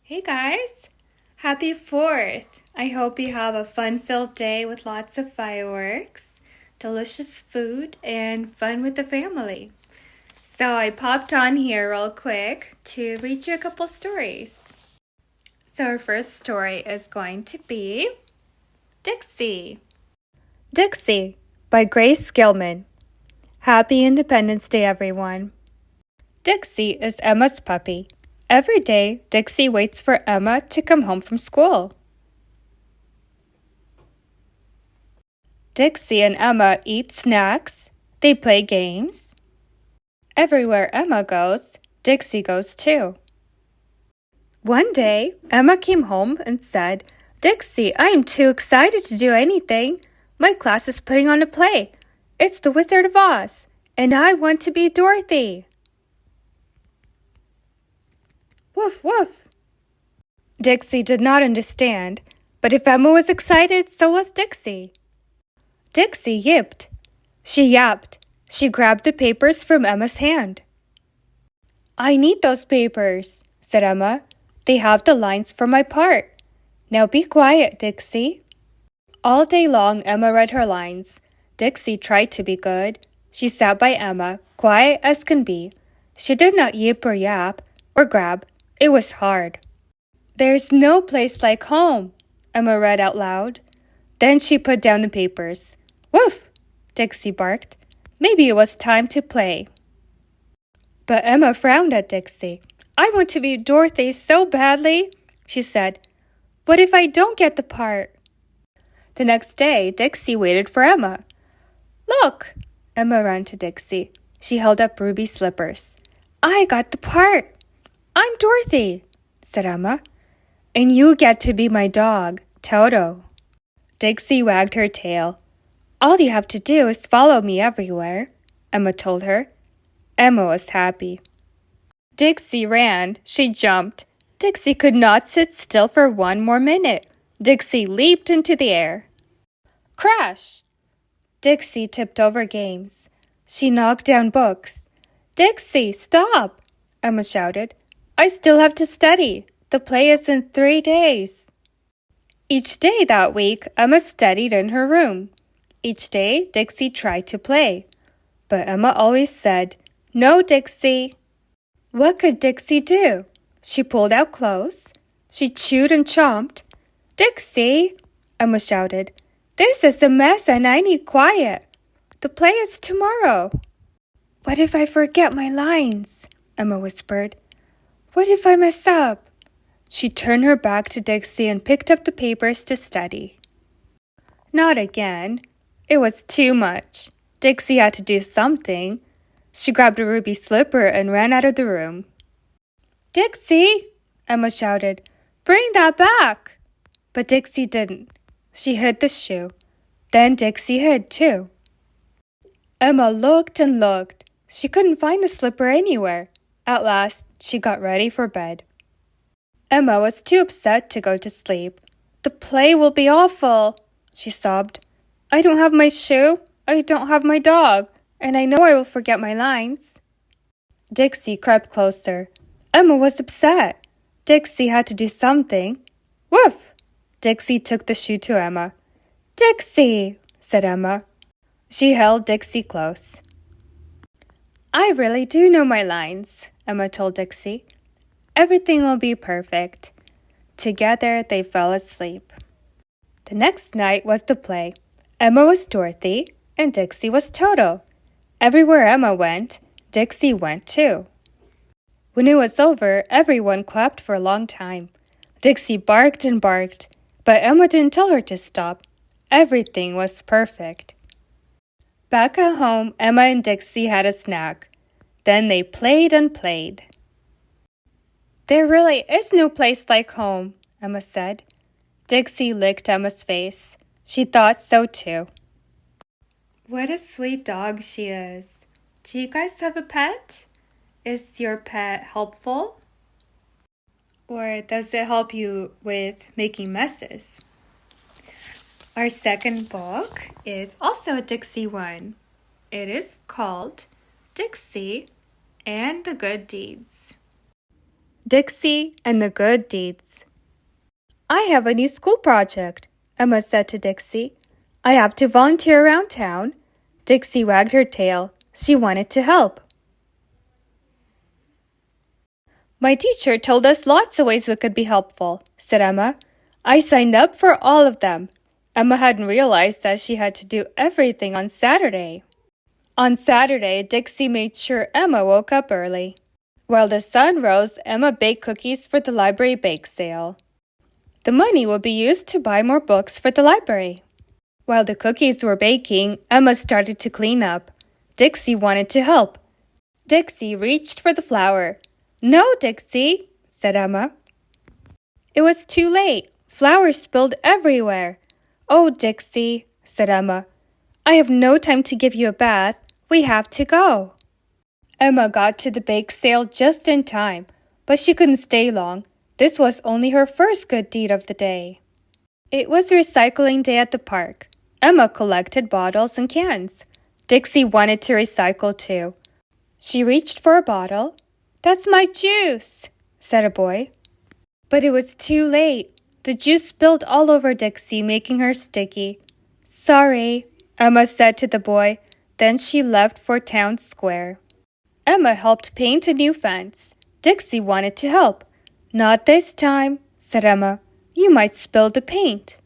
Hey guys! Happy 4th! I hope you have a fun-filled day with lots of fireworks, delicious food, and fun with the family. So I popped on here real quick to read you a couple stories. So our first story is going to be Dixie. Dixie by Grace Gilman. Happy Independence Day, everyone. Dixie is Emma's puppy. Every day, Dixie waits for Emma to come home from school. Dixie and Emma eat snacks. They play games. Everywhere Emma goes, Dixie goes too. One day, Emma came home and said, "Dixie, I am too excited to do anything. My class is putting on a play. It's The Wizard of Oz, and I want to be Dorothy." Woof, woof. Dixie did not understand, but if Emma was excited, so was Dixie. Dixie yipped. She yapped. She grabbed the papers from Emma's hand. "I need those papers," said Emma. "They have the lines for my part. Now be quiet, Dixie." All day long, Emma read her lines. Dixie tried to be good. She sat by Emma, quiet as can be. She did not yip or yap or grab. It was hard. "There's no place like home," Emma read out loud. Then she put down the papers. "Woof!" Dixie barked. Maybe it was time to play. But Emma frowned at Dixie. "I want to be Dorothy so badly," she said. "What if I don't get the part?" The next day, Dixie waited for Emma. "Look!" Emma ran to Dixie. She held up Ruby's slippers. "I got the part. I'm Dorothy," said Emma. "And you get to be my dog, Toto." Dixie wagged her tail. "All you have to do is follow me everywhere," Emma told her. Emma was happy. Dixie ran. She jumped. Dixie could not sit still for one more minute. Dixie leaped into the air. Crash! Dixie tipped over games. She knocked down books. "Dixie, stop!" Emma shouted. "I still have to study. The play is in 3 days." Each day that week, Emma studied in her room. Each day, Dixie tried to play. But Emma always said, "No, Dixie." What could Dixie do? She pulled out clothes. She chewed and chomped. "Dixie," Emma shouted, "this is a mess and I need quiet. The play is tomorrow." "What if I forget my lines?" Emma whispered. "What if I mess up?" She turned her back to Dixie and picked up the papers to study. Not again. It was too much. Dixie had to do something. She grabbed a ruby slipper and ran out of the room. "Dixie!" Emma shouted. "Bring that back!" But Dixie didn't. She hid the shoe. Then Dixie hid too. Emma looked and looked. She couldn't find the slipper anywhere. At last, she got ready for bed. Emma was too upset to go to sleep. "The play will be awful," she sobbed. "I don't have my shoe, I don't have my dog, and I know I will forget my lines." Dixie crept closer. Emma was upset. Dixie had to do something. Woof! Dixie took the shoe to Emma. "Dixie," said Emma. She held Dixie close. "I really do know my lines," Emma told Dixie. "Everything will be perfect." Together they fell asleep. The next night was the play. Emma was Dorothy and Dixie was Toto. Everywhere Emma went, Dixie went too. When it was over, everyone clapped for a long time. Dixie barked and barked, but Emma didn't tell her to stop. Everything was perfect. Back at home, Emma and Dixie had a snack. Then they played and played. "There really is no place like home," Emma said. Dixie licked Emma's face. She thought so too. What a sweet dog she is. Do you guys have a pet? Is your pet helpful? Or does it help you with making messes? Our second book is also a Dixie one. It is called Dixie and the Good Deeds. Dixie and the Good Deeds. I have a new school project, Emma said to Dixie. I have to volunteer around town. Dixie wagged her tail. She wanted to help. My teacher told us lots of ways we could be helpful, said Emma. I signed up for all of them. Emma hadn't realized that she had to do everything on Saturday. On Saturday, Dixie made sure Emma woke up early. While the sun rose, Emma baked cookies for the library bake sale. The money would be used to buy more books for the library. While the cookies were baking, Emma started to clean up. Dixie wanted to help. Dixie reached for the flour. No, Dixie, said Emma. It was too late. Flour spilled everywhere. Oh, Dixie, said Emma. I have no time to give you a bath. We have to go. Emma got to the bake sale just in time, but she couldn't stay long. This was only her first good deed of the day. It was recycling day at the park. Emma collected bottles and cans. Dixie wanted to recycle too. She reached for a bottle. That's my juice, said a boy. But it was too late. The juice spilled all over Dixie, making her sticky. Sorry, Emma said to the boy. Then she left for town square. Emma helped paint a new fence. Dixie wanted to help. Not this time, said Emma. You might spill the paint.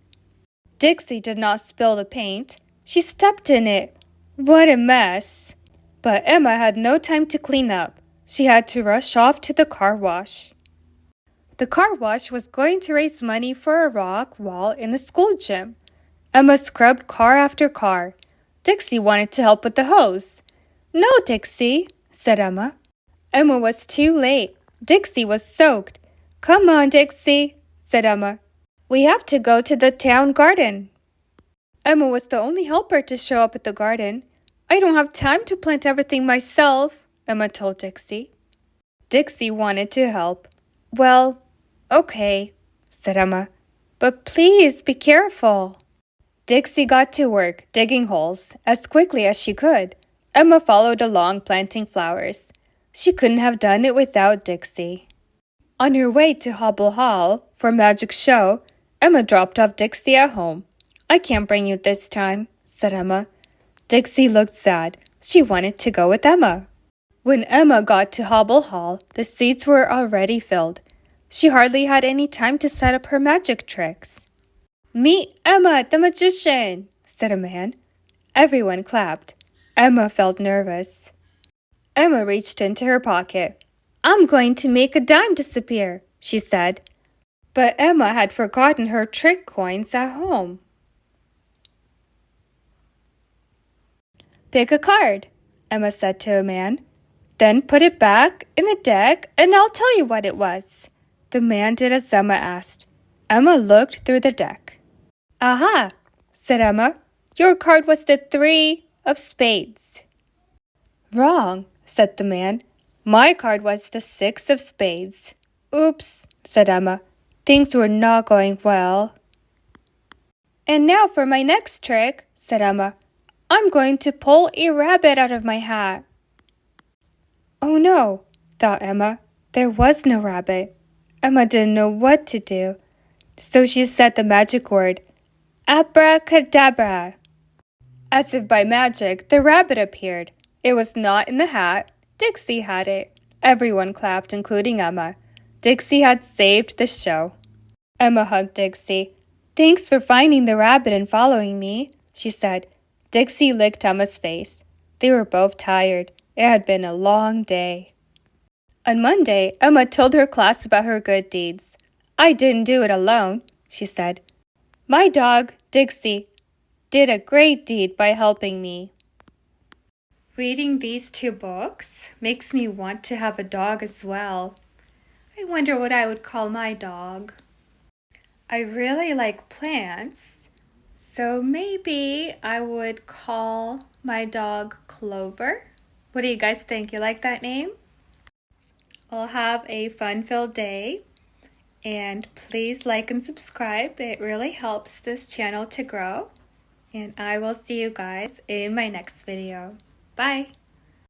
Dixie did not spill the paint. She stepped in it. What a mess. But Emma had no time to clean up. She had to rush off to the car wash. The car wash was going to raise money for a rock wall in the school gym. Emma scrubbed car after car. Dixie wanted to help with the hose. No, Dixie, said Emma. Emma was too late. Dixie was soaked. Come on, Dixie, said Emma. We have to go to the town garden. Emma was the only helper to show up at the garden. I don't have time to plant everything myself, Emma told Dixie. Dixie wanted to help. Well, okay, said Emma. But please be careful. Dixie got to work digging holes as quickly as she could. Emma followed along planting flowers. She couldn't have done it without Dixie. On her way to Hobble Hall for Magic Show, Emma dropped off Dixie at home. I can't bring you this time, said Emma. Dixie looked sad. She wanted to go with Emma. When Emma got to Hobble Hall, the seats were already filled. She hardly had any time to set up her magic tricks. Meet Emma, the magician, said a man. Everyone clapped. Emma felt nervous. Emma reached into her pocket. I'm going to make a dime disappear, she said. But Emma had forgotten her trick coins at home. Pick a card, Emma said to a man. Then put it back in the deck and I'll tell you what it was. The man did as Emma asked. Emma looked through the deck. Aha, said Emma. Your card was the 3 of spades. Wrong, said the man. My card was the 6 of spades. Oops, said Emma. Things were not going well. And now for my next trick, said Emma. I'm going to pull a rabbit out of my hat. Oh no, thought Emma. There was no rabbit. Emma didn't know what to do. So she said the magic word, abracadabra. As if by magic, the rabbit appeared. It was not in the hat. Dixie had it. Everyone clapped, including Emma. Dixie had saved the show. Emma hugged Dixie. Thanks for finding the rabbit and following me, she said. Dixie licked Emma's face. They were both tired. It had been a long day. On Monday, Emma told her class about her good deeds. I didn't do it alone, she said. My dog, Dixie, did a great deed by helping me. Reading these 2 books makes me want to have a dog as well. I wonder what I would call my dog. I really like plants, so maybe I would call my dog Clover. What do you guys think? You like that name? I'll have a fun-filled day. And please like and subscribe. It really helps this channel to grow. And I will see you guys in my next video. Bye!